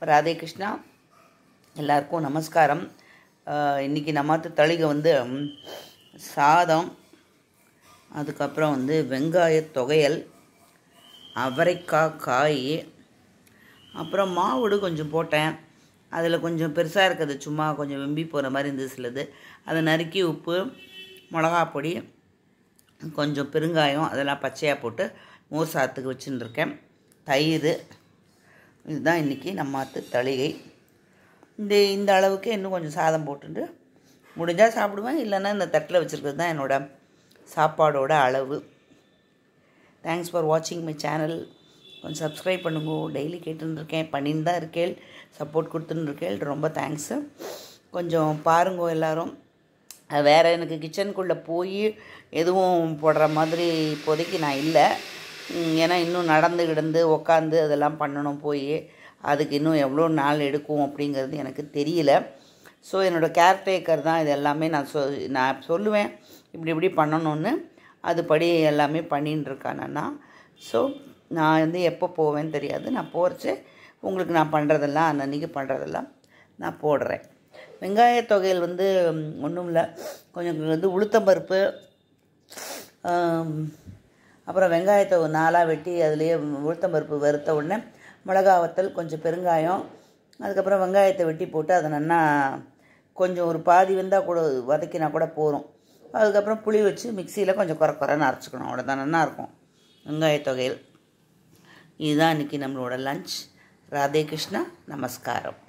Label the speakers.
Speaker 1: ராதே கிருஷ்ணா. எல்லாருக்கும் நமஸ்காரம். இன்றைக்கி நம்மாத்து தளிகை வந்து சாதம், அதுக்கப்புறம் வந்து வெங்காய தொகையல், அவரைக்காய் காய், அப்புறம் மாவுடு கொஞ்சம் போட்டேன். அதில் கொஞ்சம் பெருசாக இருக்குது, சும்மா கொஞ்சம் வெம்பி போகிற மாதிரி இருந்தது சிலது. அதை நறுக்கி உப்பு, மிளகாப்பொடி, கொஞ்சம் பெருங்காயம் அதெல்லாம் பச்சையாக போட்டு மோர் சாதத்துக்கு வச்சுட்டுருக்கேன். தயிர். இதுதான் இன்றைக்கி நம்மாத்து தளிகை. இந்த அளவுக்கு இன்னும் கொஞ்சம் சாதம் போட்டுட்டு முடிஞ்சால் சாப்பிடுவேன், இல்லைன்னா இந்த தட்டில் வச்சுருக்கிறது தான் என்னோடய சாப்பாடோட அளவு. தேங்க்ஸ் ஃபார் வாட்சிங் மை சேனல். கொஞ்சம் சப்ஸ்கிரைப் பண்ணுங்க. டெய்லி கேட்டுருக்கேன், பண்ணின்னு தான் இருக்கேன், சப்போர்ட் கொடுத்துன்னு இருக்கேன். ரொம்ப தேங்க்ஸு. கொஞ்சம் பாருங்க எல்லோரும். வேறு எனக்கு கிச்சனுக்குள்ளே போய் எதுவும் போடுற மாதிரி இப்போதைக்கு நான் இல்லை. ஏன்னா இன்னும் நடந்து கிடந்து உக்காந்து அதெல்லாம் பண்ணணும். போய் அதுக்கு இன்னும் எவ்வளோ நாள் எடுக்கும் அப்படிங்கிறது எனக்கு தெரியல. ஸோ என்னோடய கேர்டேக்கர் தான் இது எல்லாமே. நான் சொல்லுவேன் இப்படி பண்ணணும்னு, அதுபடி எல்லாமே பண்ணின்னு இருக்கானேன்னா. ஸோ நான் வந்து எப்போ போவேன்னு தெரியாது. நான் போகிறச்சு உங்களுக்கு நான் பண்ணுறதெல்லாம் அன்னன்றைக்கி பண்ணுறதெல்லாம் நான் போடுறேன். வெங்காய தொகையில் வந்து ஒன்றும் இல்லை, கொஞ்சம் வந்து உளுத்தம்பருப்பு, அப்புறம் வெங்காயத்தை நாலாக வெட்டி அதுலேயே உளுத்தம்பருப்பு வறுத்த உடனே மிளகா வத்தல், கொஞ்சம் பெருங்காயம், அதுக்கப்புறம் வெங்காயத்தை வெட்டி போட்டு அதை நல்லா கொஞ்சம் ஒரு பாதி வெந்தால் கூட வதக்கினா கூட போதும். அதுக்கப்புறம் புளி வச்சு மிக்சியில் கொஞ்சம் குறைன்னு அரைச்சிக்கணும். அவ்வளோதான், நல்லாயிருக்கும் வெங்காய தொகையில். இதுதான் இன்றைக்கி நம்மளோட லஞ்ச். ராதே கிருஷ்ணா. நமஸ்காரம்.